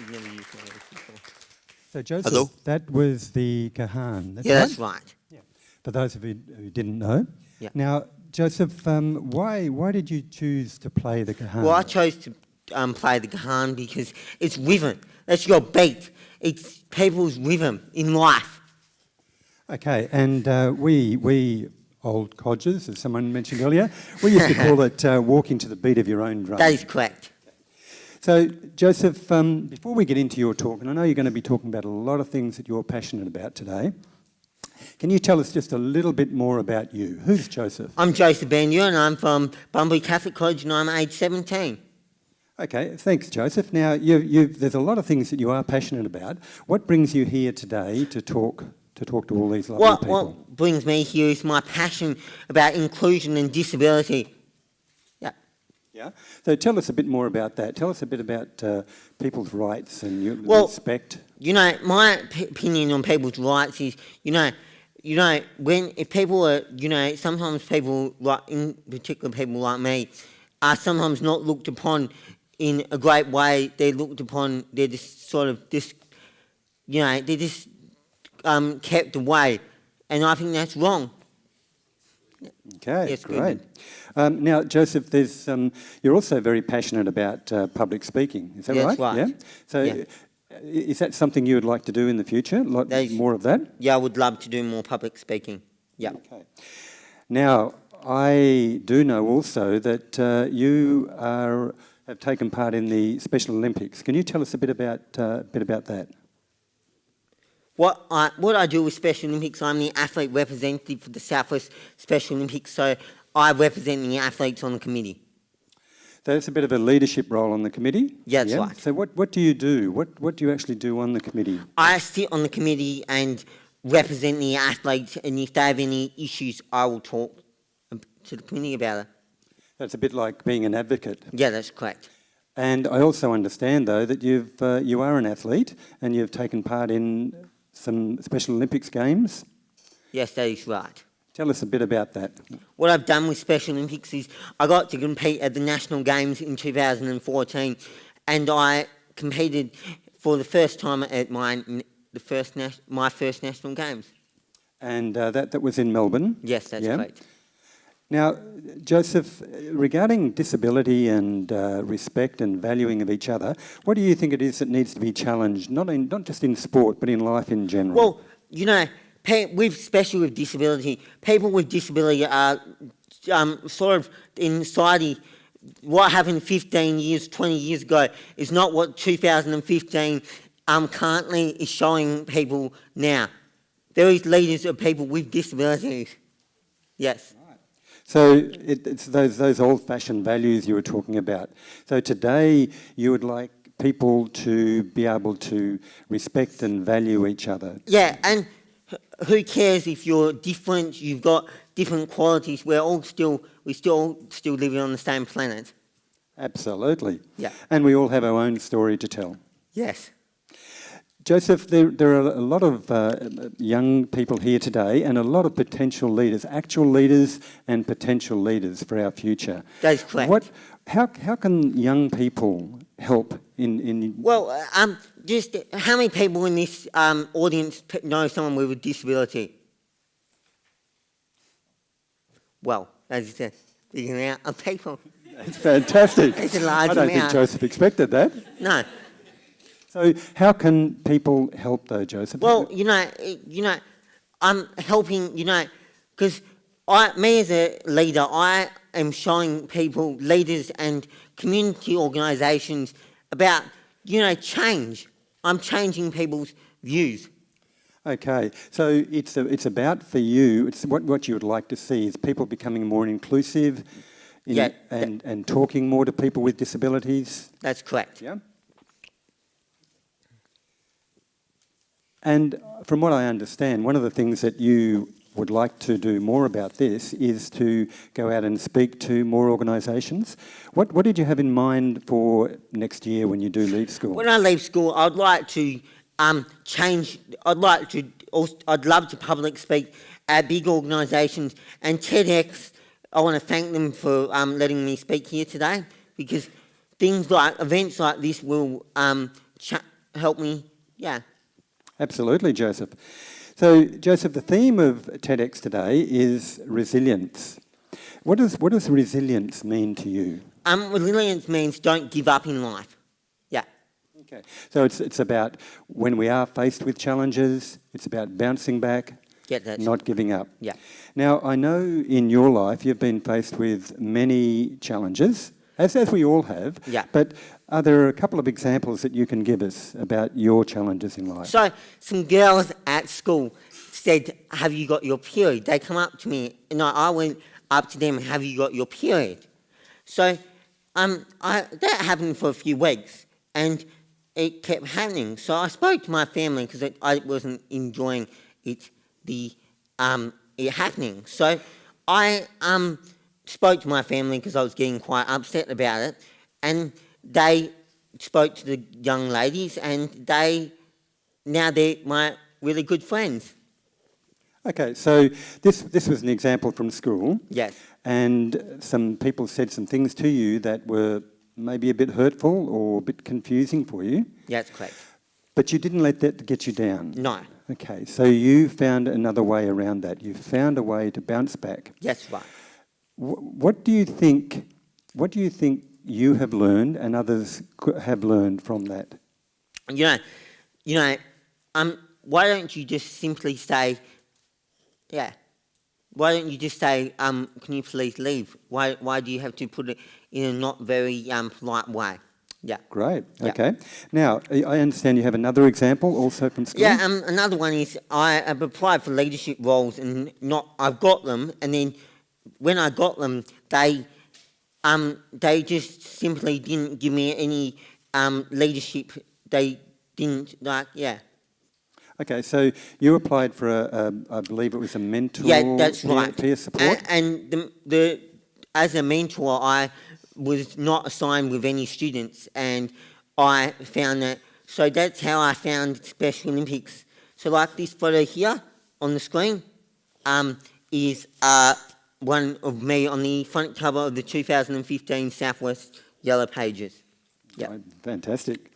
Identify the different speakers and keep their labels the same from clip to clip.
Speaker 1: I've never used one of those before.
Speaker 2: So Joseph,
Speaker 3: Hello?
Speaker 2: that was the Kahan.
Speaker 1: Yeah, that's right.
Speaker 2: Yeah. For those of you who didn't know.
Speaker 1: Yeah.
Speaker 2: Now, Joseph, why did you choose to play the Kahan?
Speaker 1: Well, I chose to play the Kahan because it's rhythm. That's your beat. It's people's rhythm in life.
Speaker 2: Okay, and we old codgers, as someone mentioned earlier, we used to call it walking to the beat of your own drum.
Speaker 1: That is correct.
Speaker 2: So, Joseph, before we get into your talk, and I know you're going to be talking about a lot of things that you're passionate about today, can you tell us just a little bit more about you? Who's Joseph?
Speaker 1: I'm Josef Bandera and I'm from Bunbury Catholic College and I'm age 17.
Speaker 2: Okay, thanks, Joseph. Now, there's a lot of things that you are passionate about. What brings you here today to talk to all these lovely people?
Speaker 1: What brings me here is my passion about inclusion and disability. Yeah.
Speaker 2: Yeah. So tell us a bit more about that. Tell us a bit about people's rights and your respect.
Speaker 1: You know, my opinion on people's rights is, if people are, sometimes people, like, in particular people like me, are sometimes not looked upon in a great way. They're looked upon, they're just sort of they're just kept away. And I think that's wrong.
Speaker 2: Okay,
Speaker 1: yes,
Speaker 2: great. Now, Joseph, you're also very passionate about public speaking. Is that right?
Speaker 1: That's right.
Speaker 2: Yeah. So,
Speaker 1: yeah.
Speaker 2: Is that something you would like to do in the future? More of that?
Speaker 1: Yeah, I would love to do more public speaking. Yeah. Okay.
Speaker 2: Now, I do know also that you have taken part in the Special Olympics. Can you tell us a bit about that?
Speaker 1: What I do with Special Olympics, I'm the athlete representative for the South West Special Olympics, so I represent the athletes on the committee.
Speaker 2: So that's a bit of a leadership role on the committee?
Speaker 1: Yeah, that's right.
Speaker 2: So what do you do? What do you actually do on the committee?
Speaker 1: I sit on the committee and represent the athletes, and if they have any issues, I will talk to the committee about it.
Speaker 2: That's a bit like being an advocate.
Speaker 1: Yeah, that's correct.
Speaker 2: And I also understand, though, that you are an athlete and you've taken part in some Special Olympics games.
Speaker 1: Yes, that is right.
Speaker 2: Tell us a bit about that.
Speaker 1: What I've done with Special Olympics is I got to compete at the National Games in 2014 and I competed for the first time at my first National Games.
Speaker 2: And that was in Melbourne?
Speaker 1: Yes, that's correct.
Speaker 2: Now, Joseph, regarding disability and respect and valuing of each other, what do you think it is that needs to be challenged, not just in sport, but in life in general?
Speaker 1: Well, with disability, people with disability are sort of in society, what happened 15 years, 20 years ago is not what 2015 currently is showing people now. There is leaders of people with disabilities. Yes.
Speaker 2: Right. So it's those old-fashioned values you were talking about. So today you would like people to be able to respect and value each other.
Speaker 1: Yeah, and who cares if you're different, you've got different qualities, we're still living on the same planet.
Speaker 2: Absolutely.
Speaker 1: Yeah.
Speaker 2: And we all have our own story to tell.
Speaker 1: Yes.
Speaker 2: Joseph, there are a lot of young people here today and a lot of potential leaders, actual leaders and potential leaders for our future.
Speaker 1: That's correct.
Speaker 2: How can young people help in...
Speaker 1: Well, just how many people in this audience know someone with a disability? Well, as you said, big amount of people.
Speaker 2: That's fantastic.
Speaker 1: It's a large
Speaker 2: I don't think Joseph expected that.
Speaker 1: No.
Speaker 2: So how can people help though, Joseph?
Speaker 1: Well, I'm helping, because me as a leader, I am showing people, leaders and community organisations about, change. I'm changing people's views.
Speaker 2: Okay, so it's about for you, it's what you would like to see is people becoming more inclusive and talking more to people with disabilities.
Speaker 1: That's correct.
Speaker 2: Yeah. And from what I understand, one of the things that you would like to do more about this is to go out and speak to more organisations. What did you have in mind for next year when you do leave school?
Speaker 1: When I leave school, I'd like to change. I'd love to public speak at big organisations and TEDx. I want to thank them for letting me speak here today because events like this will helped me,
Speaker 2: Absolutely, Joseph. So, Joseph, the theme of TEDx today is resilience. What does resilience mean to you?
Speaker 1: Resilience means don't give up in life. Yeah.
Speaker 2: Okay. So it's about when we are faced with challenges, it's about bouncing back, not giving up.
Speaker 1: Yeah.
Speaker 2: Now, I know in your life you've been faced with many challenges, as we all have.
Speaker 1: Yeah.
Speaker 2: But are there a couple of examples that you can give us about your challenges in life?
Speaker 1: So some girls at school said, "Have you got your period?" They come up to me, and I went up to them, "Have you got your period?" So that happened for a few weeks, and it kept happening. So I spoke to my family because I wasn't enjoying it happening. So I spoke to my family because I was getting quite upset about it, and they spoke to the young ladies, and they're my really good friends.
Speaker 2: Okay, so this was an example from school.
Speaker 1: Yes.
Speaker 2: And some people said some things to you that were maybe a bit hurtful or a bit confusing for you.
Speaker 1: Yeah, that's correct.
Speaker 2: But you didn't let that get you down.
Speaker 1: No.
Speaker 2: Okay, so you found another way around that. You found a way to bounce back.
Speaker 1: That's right.
Speaker 2: What do you think you have learned and others have learned from that?
Speaker 1: Why don't you just simply say, why don't you just say, can you please leave? Why do you have to put it in a not very polite way? Yeah.
Speaker 2: Great,
Speaker 1: Yeah.
Speaker 2: okay. Now, I understand you have another example also from school?
Speaker 1: Yeah, another one is I have applied for leadership roles and I've got them, and then when I got them, they just simply didn't give me any leadership. They didn't,
Speaker 2: Okay, so you applied for I believe it was a mentor.
Speaker 1: Yeah, that's right.
Speaker 2: Peer support.
Speaker 1: And as a mentor, I was not assigned with any students, and I found that. So that's how I found Special Olympics. So like this photo here on the screen is one of me on the front cover of the 2015 Southwest Yellow Pages. Yeah.
Speaker 2: Oh, fantastic.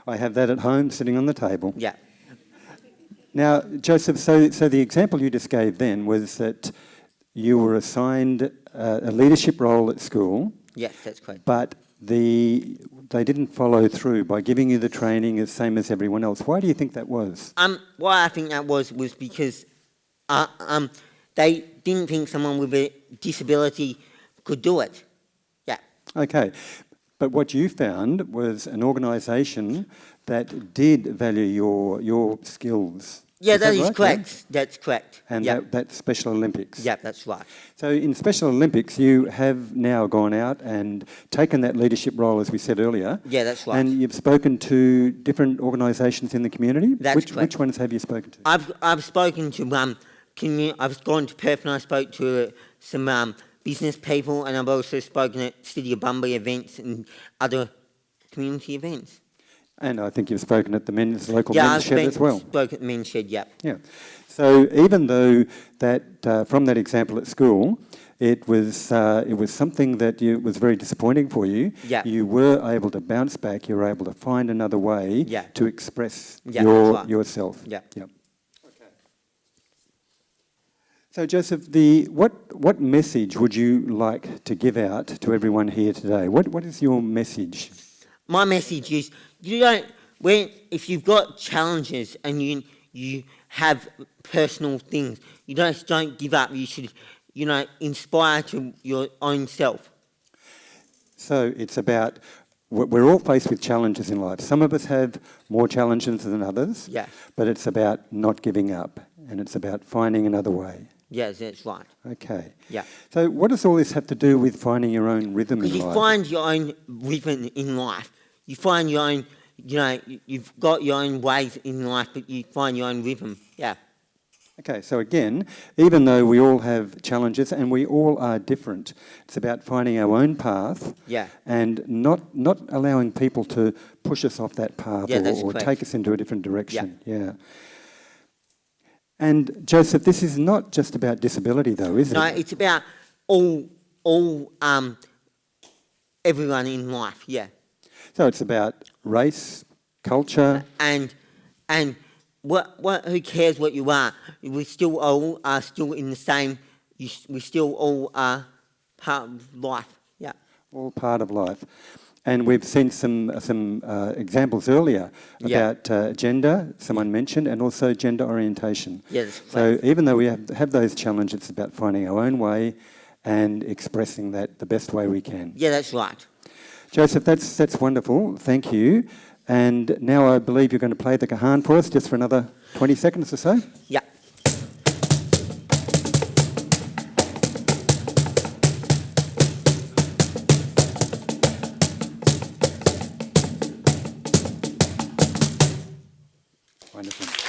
Speaker 2: I have that at home sitting on the table.
Speaker 1: Yeah.
Speaker 2: Now, Joseph, so the example you just gave then was that you were assigned a leadership role at school.
Speaker 1: Yes, that's correct.
Speaker 2: But they didn't follow through by giving you the training the same as everyone else. Why do you think that was?
Speaker 1: Why I think that was because they didn't think someone with a disability could do it. Yeah.
Speaker 2: Okay. But what you found was an organisation that did value your skills.
Speaker 1: Yeah, that is
Speaker 2: right?
Speaker 1: correct.
Speaker 2: Yeah?
Speaker 1: That's correct.
Speaker 2: And
Speaker 1: yep.
Speaker 2: that's Special Olympics.
Speaker 1: Yeah, that's right.
Speaker 2: So in Special Olympics, you have now gone out and taken that leadership role, as we said earlier.
Speaker 1: Yeah, that's right.
Speaker 2: And you've spoken to different organisations in the community.
Speaker 1: That's correct.
Speaker 2: Which ones have you spoken to?
Speaker 1: I've spoken to I've gone to Perth and I spoke to some business people, and I've also spoken at City of Bunbury events and other community events.
Speaker 2: And I think you've spoken at the local men's shed as well.
Speaker 1: Yeah, I've spoken at the men's shed, yeah.
Speaker 2: Yeah. So even though that from that example at school, it was something that was very disappointing for you.
Speaker 1: Yeah.
Speaker 2: You were able to bounce back. You were able to find another way to express yourself.
Speaker 1: Yeah.
Speaker 2: Yeah. Okay. So Joseph, what message would you like to give out to everyone here today? What is your message?
Speaker 1: My message is if you've got challenges and you have personal things, you just don't give up. You should, inspire to your own self.
Speaker 2: So it's about, we're all faced with challenges in life. Some of us have more challenges than others.
Speaker 1: Yeah.
Speaker 2: But it's about not giving up, and it's about finding another way.
Speaker 1: Yes, that's right.
Speaker 2: Okay.
Speaker 1: Yeah.
Speaker 2: So what does all this have to do with finding your own rhythm in life?
Speaker 1: Because you find your own rhythm in life. You find your own, you've got your own ways in life, but you find your own rhythm. Yeah.
Speaker 2: Okay, so again, even though we all have challenges and we all are different, it's about finding our own path and not allowing people to push us off that path or take us into a different direction. Yeah. And Joseph, this is not just about disability though, is it?
Speaker 1: No, it's about everyone in life, yeah.
Speaker 2: So it's about race, culture.
Speaker 1: And who cares what you are? We still all are still in the same. We still all are part of life. Yeah.
Speaker 2: All part of life. And we've seen some examples earlier about gender, someone mentioned, and also gender orientation.
Speaker 1: Yes.
Speaker 2: So even though we have those challenges, it's about finding our own way and expressing that the best way we can.
Speaker 1: Yeah, that's right.
Speaker 2: Joseph, that's wonderful. Thank you. And now I believe you're going to play the Kahan for us just for another 20 seconds or so.
Speaker 1: Yeah.
Speaker 2: Wonderful.